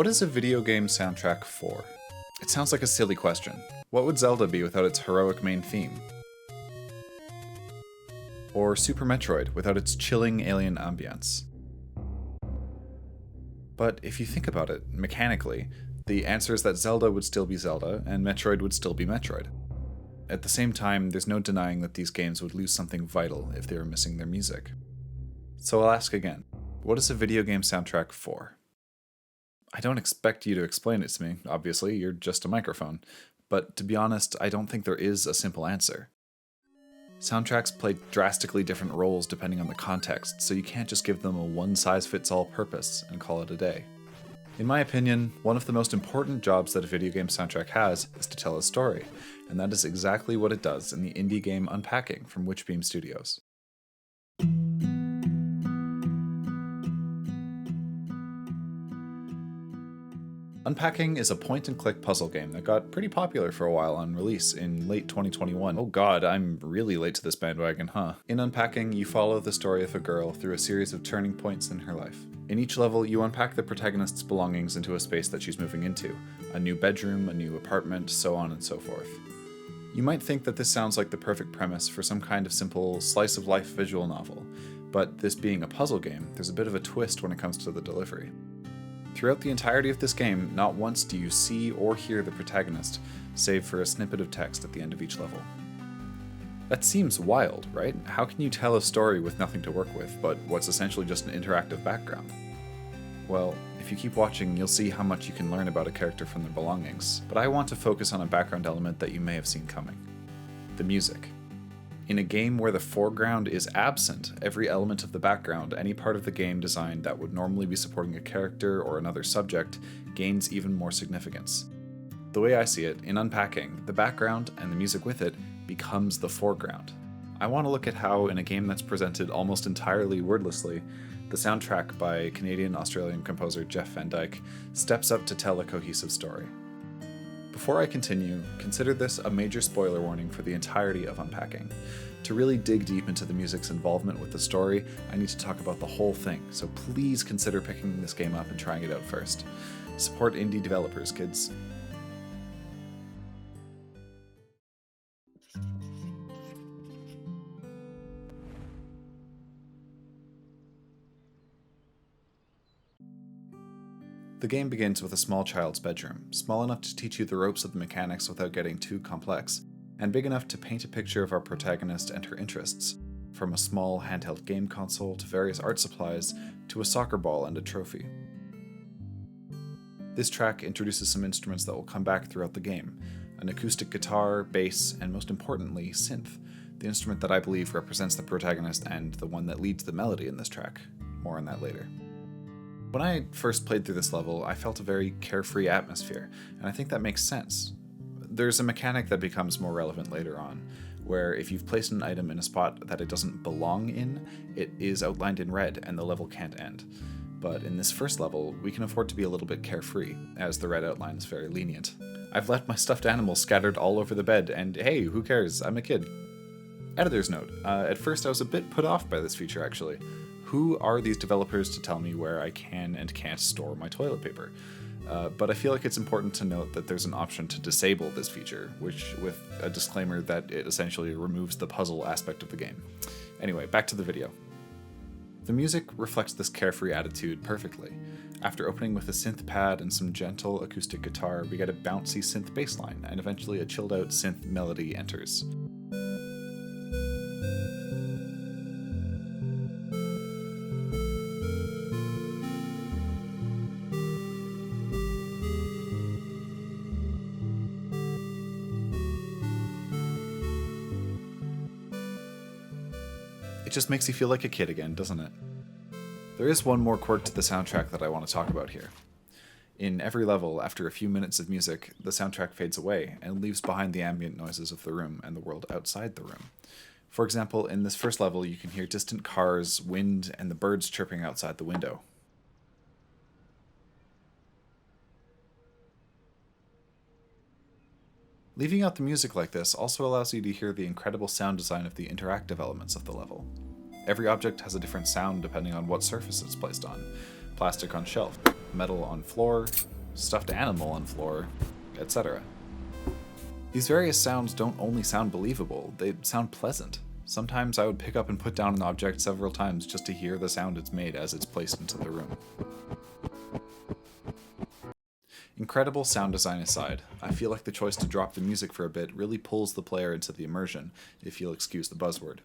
What is a video game soundtrack for? It sounds like a silly question. What would Zelda be without its heroic main theme? Or Super Metroid without its chilling alien ambience? But if you think about it, mechanically, the answer is that Zelda would still be Zelda, and Metroid would still be Metroid. At the same time, there's no denying that these games would lose something vital if they were missing their music. So I'll ask again, what is a video game soundtrack for? I don't expect you to explain it to me, obviously, you're just a microphone. But to be honest, I don't think there is a simple answer. Soundtracks play drastically different roles depending on the context, so you can't just give them a one-size-fits-all purpose and call it a day. In my opinion, one of the most important jobs that a video game soundtrack has is to tell a story, and that is exactly what it does in the indie game Unpacking from Witchbeam Studios. Unpacking is a point-and-click puzzle game that got pretty popular for a while on release in late 2021. Oh god, I'm really late to this bandwagon, huh? In Unpacking, you follow the story of a girl through a series of turning points in her life. In each level, you unpack the protagonist's belongings into a space that she's moving into. A new bedroom, a new apartment, so on and so forth. You might think that this sounds like the perfect premise for some kind of simple slice-of-life visual novel, but this being a puzzle game, there's a bit of a twist when it comes to the delivery. Throughout the entirety of this game, not once do you see or hear the protagonist, save for a snippet of text at the end of each level. That seems wild, right? How can you tell a story with nothing to work with, but what's essentially just an interactive background? Well, if you keep watching, you'll see how much you can learn about a character from their belongings, but I want to focus on a background element that you may have seen coming. The music. In a game where the foreground is absent, every element of the background, any part of the game design that would normally be supporting a character or another subject, gains even more significance. The way I see it, in Unpacking, the background and the music with it becomes the foreground. I want to look at how, in a game that's presented almost entirely wordlessly, the soundtrack by Canadian-Australian composer Jeff Van Dyke steps up to tell a cohesive story. Before I continue, consider this a major spoiler warning for the entirety of Unpacking. To really dig deep into the music's involvement with the story, I need to talk about the whole thing, so please consider picking this game up and trying it out first. Support indie developers, kids. The game begins with a small child's bedroom, small enough to teach you the ropes of the mechanics without getting too complex, and big enough to paint a picture of our protagonist and her interests, from a small handheld game console to various art supplies to a soccer ball and a trophy. This track introduces some instruments that will come back throughout the game, an acoustic guitar, bass, and most importantly, synth, the instrument that I believe represents the protagonist and the one that leads the melody in this track. More on that later. When I first played through this level, I felt a very carefree atmosphere, and I think that makes sense. There's a mechanic that becomes more relevant later on, where if you've placed an item in a spot that it doesn't belong in, it is outlined in red and the level can't end. But in this first level, we can afford to be a little bit carefree, as the red outline is very lenient. I've left my stuffed animals scattered all over the bed, and hey, who cares? I'm a kid. Editor's note, at first I was a bit put off by this feature actually. Who are these developers to tell me where I can and can't store my toilet paper? But I feel like it's important to note that there's an option to disable this feature, which with a disclaimer that it essentially removes the puzzle aspect of the game. Anyway, back to the video. The music reflects this carefree attitude perfectly. After opening with a synth pad and some gentle acoustic guitar, we get a bouncy synth bass line, and eventually a chilled out synth melody enters. It just makes you feel like a kid again, doesn't it? There is one more quirk to the soundtrack that I want to talk about here. In every level, after a few minutes of music, the soundtrack fades away and leaves behind the ambient noises of the room and the world outside the room. For example, in this first level, you can hear distant cars, wind, and the birds chirping outside the window. Leaving out the music like this also allows you to hear the incredible sound design of the interactive elements of the level. Every object has a different sound depending on what surface it's placed on. plastic on shelf, metal on floor, stuffed animal on floor, etc. These various sounds don't only sound believable, they sound pleasant. Sometimes I would pick up and put down an object several times just to hear the sound it's made as it's placed into the room. Incredible sound design aside, I feel like the choice to drop the music for a bit really pulls the player into the immersion, if you'll excuse the buzzword.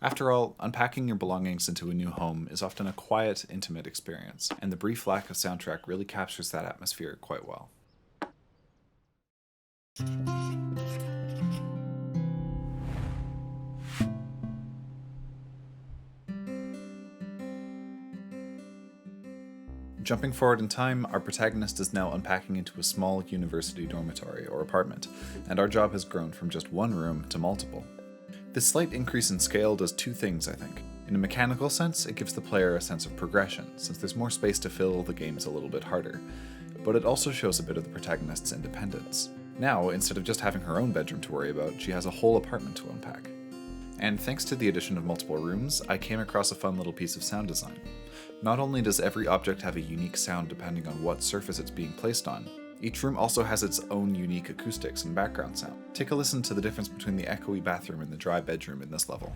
After all, unpacking your belongings into a new home is often a quiet, intimate experience, and the brief lack of soundtrack really captures that atmosphere quite well. Jumping forward in time, our protagonist is now unpacking into a small university dormitory or apartment, and our job has grown from just one room to multiple. This slight increase in scale does two things, I think. In a mechanical sense, it gives the player a sense of progression, since there's more space to fill, the game is a little bit harder. But it also shows a bit of the protagonist's independence. Now, instead of just having her own bedroom to worry about, she has a whole apartment to unpack. And thanks to the addition of multiple rooms, I came across a fun little piece of sound design. Not only does every object have a unique sound depending on what surface it's being placed on, each room also has its own unique acoustics and background sound. Take a listen to the difference between the echoey bathroom and the dry bedroom in this level.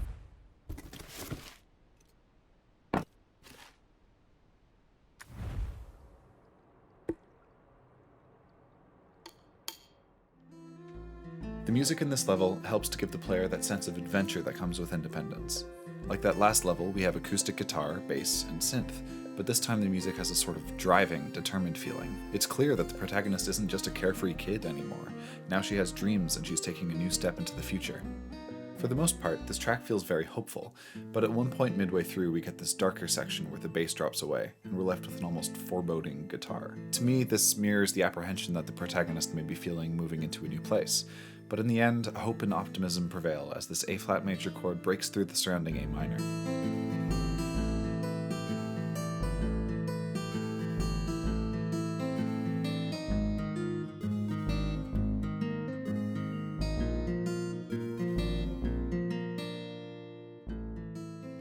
The music in this level helps to give the player that sense of adventure that comes with independence. Like that last level, we have acoustic guitar, bass, and synth, but this time the music has a sort of driving, determined feeling. It's clear that the protagonist isn't just a carefree kid anymore. Now she has dreams and she's taking a new step into the future. For the most part, this track feels very hopeful, but at one point midway through we get this darker section where the bass drops away, and we're left with an almost foreboding guitar. To me, this mirrors the apprehension that the protagonist may be feeling moving into a new place. But in the end, hope and optimism prevail as this A-flat major chord breaks through the surrounding A minor.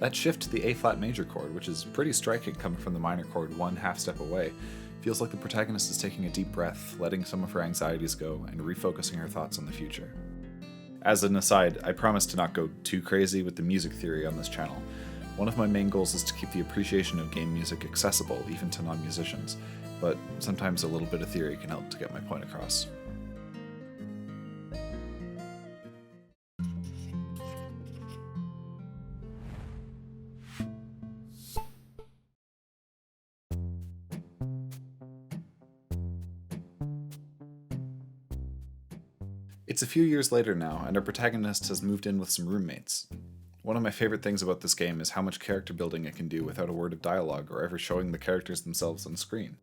That shift to the A-flat major chord, which is pretty striking coming from the minor chord one half step away, feels like the protagonist is taking a deep breath, letting some of her anxieties go, and refocusing her thoughts on the future. As an aside, I promise to not go too crazy with the music theory on this channel. One of my main goals is to keep the appreciation of game music accessible, even to non-musicians, but sometimes a little bit of theory can help to get my point across. It's a few years later now, and our protagonist has moved in with some roommates. One of my favorite things about this game is how much character building it can do without a word of dialogue or ever showing the characters themselves on screen.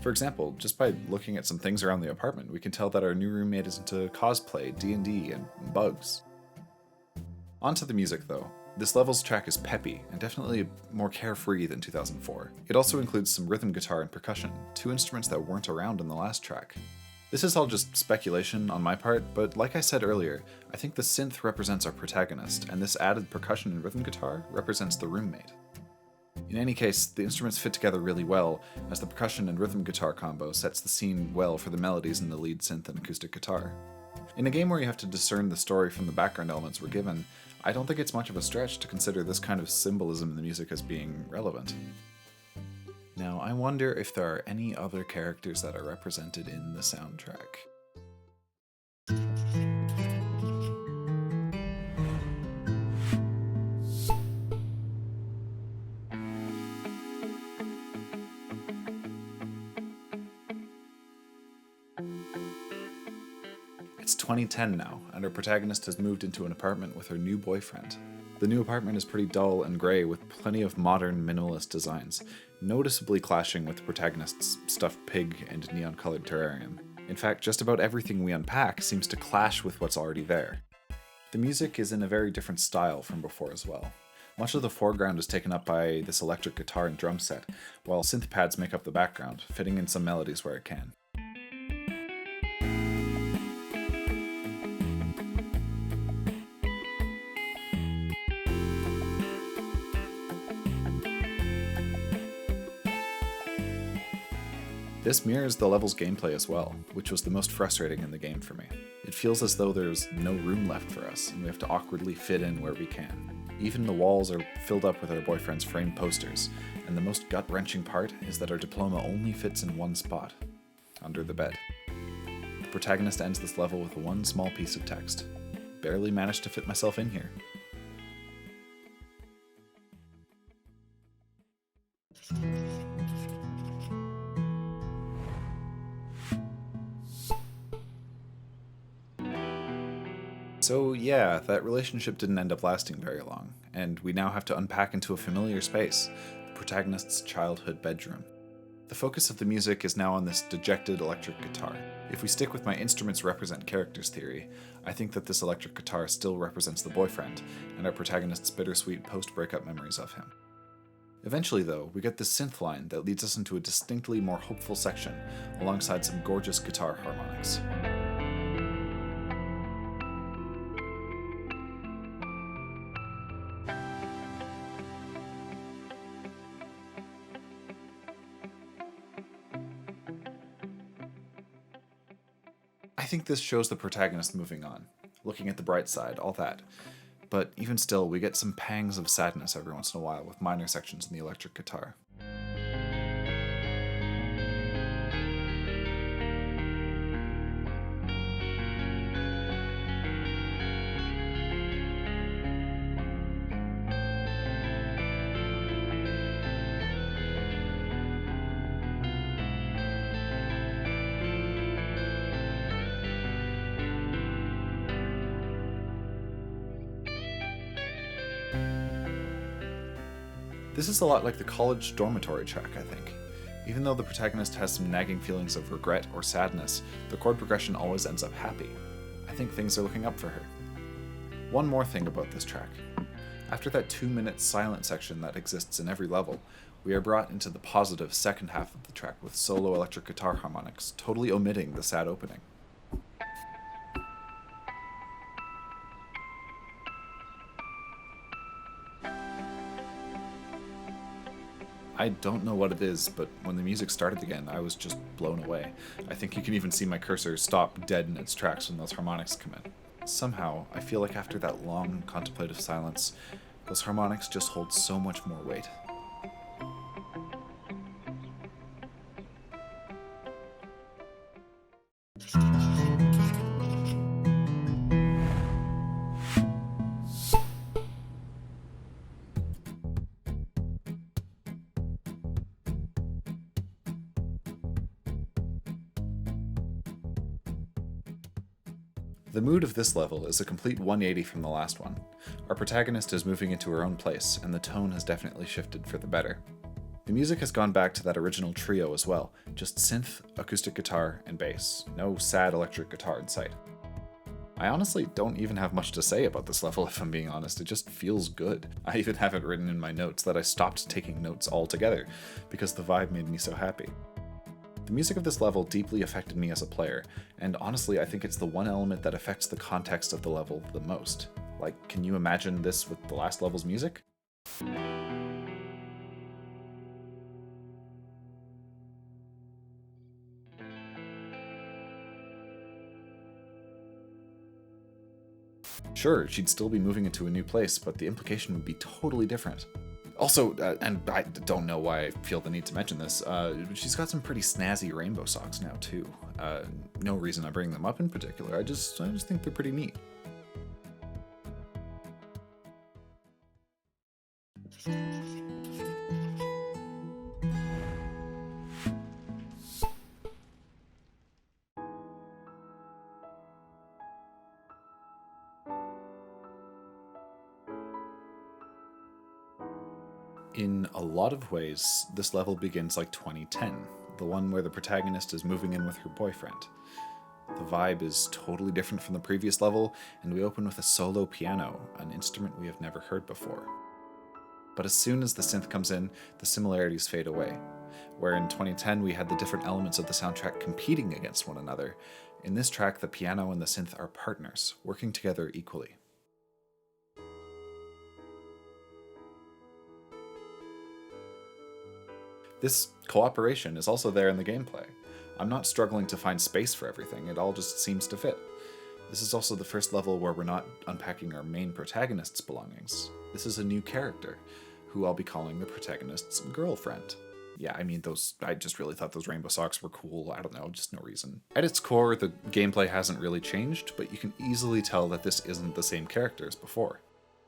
For example, just by looking at some things around the apartment, we can tell that our new roommate is into cosplay, D&D, and bugs. Onto the music though. This level's track is peppy, and definitely more carefree than 2004. It also includes some rhythm guitar and percussion, two instruments that weren't around in the last track. This is all just speculation on my part, but like I said earlier, I think the synth represents our protagonist, and this added percussion and rhythm guitar represents the roommate. In any case, the instruments fit together really well, as the percussion and rhythm guitar combo sets the scene well for the melodies in the lead synth and acoustic guitar. In a game where you have to discern the story from the background elements we're given, I don't think it's much of a stretch to consider this kind of symbolism in the music as being relevant. Now, I wonder if there are any other characters that are represented in the soundtrack. It's 2010 now, and our protagonist has moved into an apartment with her new boyfriend. The new apartment is pretty dull and grey with plenty of modern minimalist designs, noticeably clashing with the protagonist's stuffed pig and neon-colored terrarium. In fact, just about everything we unpack seems to clash with what's already there. The music is in a very different style from before as well. Much of the foreground is taken up by this electric guitar and drum set, while synth pads make up the background, fitting in some melodies where it can. This mirrors the level's gameplay as well, which was the most frustrating in the game for me. It feels as though there's no room left for us, and we have to awkwardly fit in where we can. Even the walls are filled up with our boyfriend's framed posters, and the most gut-wrenching part is that our diploma only fits in one spot, under the bed. The protagonist ends this level with one small piece of text. Barely managed to fit myself in here. So yeah, that relationship didn't end up lasting very long, and we now have to unpack into a familiar space, the protagonist's childhood bedroom. The focus of the music is now on this dejected electric guitar. If we stick with my instruments represent characters theory, I think that this electric guitar still represents the boyfriend, and our protagonist's bittersweet post-breakup memories of him. Eventually though, we get this synth line that leads us into a distinctly more hopeful section, alongside some gorgeous guitar harmonics. I think this shows the protagonist moving on, looking at the bright side, all that. But even still, we get some pangs of sadness every once in a while with minor sections in the electric guitar. This is a lot like the college dormitory track, I think. Even though the protagonist has some nagging feelings of regret or sadness, the chord progression always ends up happy. I think things are looking up for her. One more thing about this track. After that 2-minute silent section that exists in every level, we are brought into the positive second half of the track with solo electric guitar harmonics, totally omitting the sad opening. I don't know what it is, but when the music started again, I was just blown away. I think you can even see my cursor stop dead in its tracks when those harmonics come in. Somehow, I feel like after that long, contemplative silence, those harmonics just hold so much more weight. The mood of this level is a complete 180 from the last one. Our protagonist is moving into her own place, and the tone has definitely shifted for the better. The music has gone back to that original trio as well, just synth, acoustic guitar, and bass. No sad electric guitar in sight. I honestly don't even have much to say about this level if I'm being honest, it just feels good. I even have it written in my notes that I stopped taking notes altogether, because the vibe made me so happy. The music of this level deeply affected me as a player, and honestly I think it's the one element that affects the context of the level the most. Like, can you imagine this with the last level's music? Sure, she'd still be moving into a new place, but the implication would be totally different. Also, and I don't know why I feel the need to mention this, she's got some pretty snazzy rainbow socks now too. No reason I bring them up in particular, I just think they're pretty neat. In a lot of ways, this level begins like 2010, the one where the protagonist is moving in with her boyfriend. The vibe is totally different from the previous level, and we open with a solo piano, an instrument we have never heard before. But as soon as the synth comes in, the similarities fade away. Where in 2010 we had the different elements of the soundtrack competing against one another, in this track the piano and the synth are partners, working together equally. This cooperation is also there in the gameplay. I'm not struggling to find space for everything, it all just seems to fit. This is also the first level where we're not unpacking our main protagonist's belongings. This is a new character, who I'll be calling the protagonist's girlfriend. Yeah, I mean, I just really thought those rainbow socks were cool. I don't know, just no reason. At its core, the gameplay hasn't really changed, but you can easily tell that this isn't the same character as before.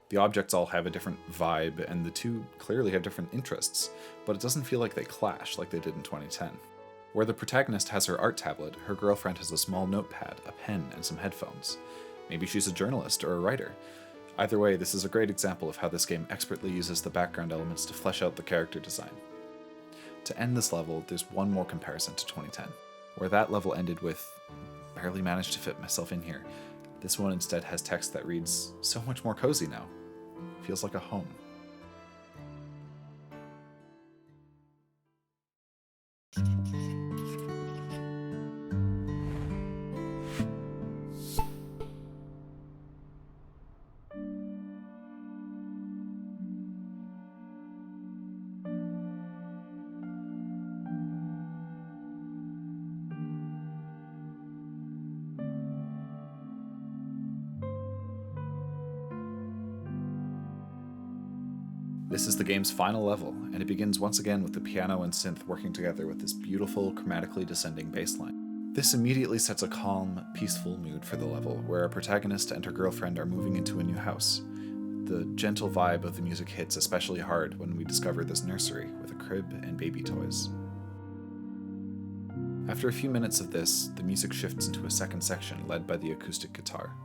The objects all have a different vibe, and the two clearly have different interests, but it doesn't feel like they clash like they did in 2010. Where the protagonist has her art tablet, her girlfriend has a small notepad, a pen, and some headphones. Maybe she's a journalist or a writer. Either way, this is a great example of how this game expertly uses the background elements to flesh out the character design. To end this level, there's one more comparison to 2010, where that level ended with, barely managed to fit myself in here. This one instead has text that reads, so much more cozy now. Feels like a home. This is the game's final level, and it begins once again with the piano and synth working together with this beautiful, chromatically descending bass line. This immediately sets a calm, peaceful mood for the level, where our protagonist and her girlfriend are moving into a new house. The gentle vibe of the music hits especially hard when we discover this nursery with a crib and baby toys. After a few minutes of this, the music shifts into a second section led by the acoustic guitar.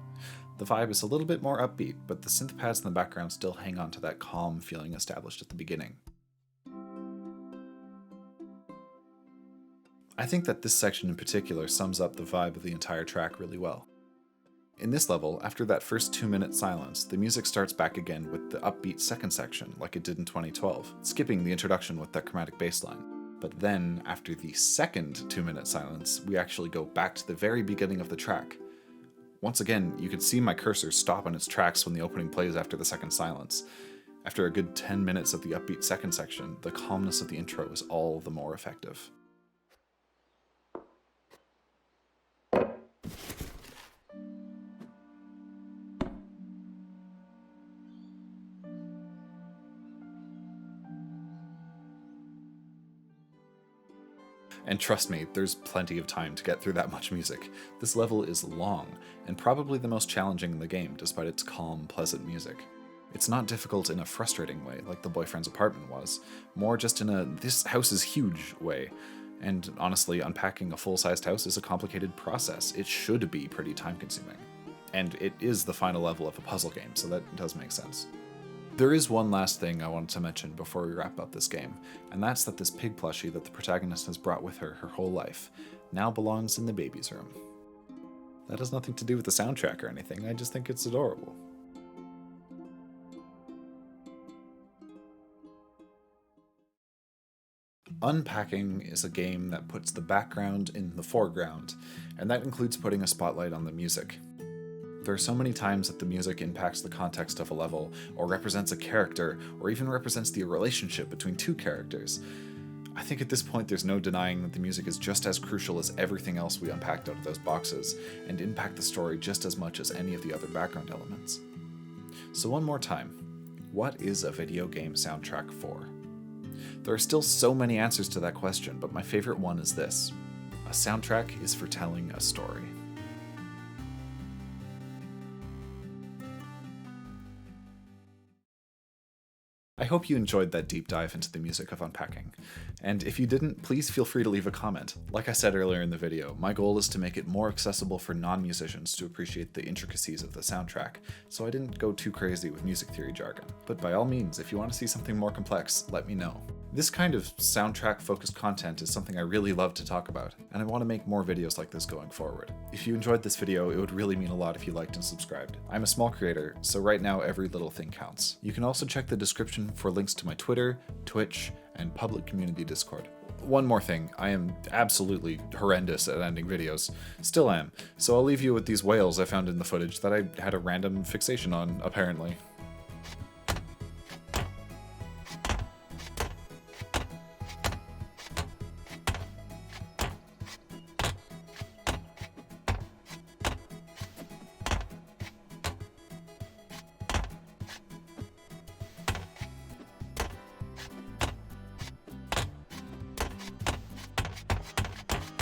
The vibe is a little bit more upbeat, but the synth pads in the background still hang on to that calm feeling established at the beginning. I think that this section in particular sums up the vibe of the entire track really well. In this level, after that first 2-minute silence, the music starts back again with the upbeat second section like it did in 2012, skipping the introduction with that chromatic bass line. But then, after the second 2-minute silence, we actually go back to the very beginning of the track. Once again, you can see my cursor stop on its tracks when the opening plays after the second silence. After a good 10 minutes of the upbeat second section, the calmness of the intro is all the more effective. And trust me, there's plenty of time to get through that much music. This level is long, and probably the most challenging in the game, despite its calm, pleasant music. It's not difficult in a frustrating way, like the boyfriend's apartment was, more just in a this house is huge way. And honestly, unpacking a full-sized house is a complicated process. It should be pretty time-consuming. And it is the final level of a puzzle game, so that does make sense. There is one last thing I wanted to mention before we wrap up this game, and that's that this pig plushie that the protagonist has brought with her whole life now belongs in the baby's room. That has nothing to do with the soundtrack or anything, I just think it's adorable. Unpacking is a game that puts the background in the foreground, and that includes putting a spotlight on the music. There are so many times that the music impacts the context of a level, or represents a character, or even represents the relationship between two characters. I think at this point there's no denying that the music is just as crucial as everything else we unpacked out of those boxes, and impact the story just as much as any of the other background elements. So one more time, what is a video game soundtrack for? There are still so many answers to that question, but my favorite one is this: a soundtrack is for telling a story. I hope you enjoyed that deep dive into the music of Unpacking, and if you didn't, please feel free to leave a comment. Like I said earlier in the video, my goal is to make it more accessible for non-musicians to appreciate the intricacies of the soundtrack, so I didn't go too crazy with music theory jargon. But by all means, if you want to see something more complex, let me know. This kind of soundtrack-focused content is something I really love to talk about, and I want to make more videos like this going forward. If you enjoyed this video, it would really mean a lot if you liked and subscribed. I'm a small creator, so right now every little thing counts. You can also check the description for links to my Twitter, Twitch, and public community Discord. One more thing, I am absolutely horrendous at ending videos. Still am, so I'll leave you with these whales I found in the footage that I had a random fixation on, apparently.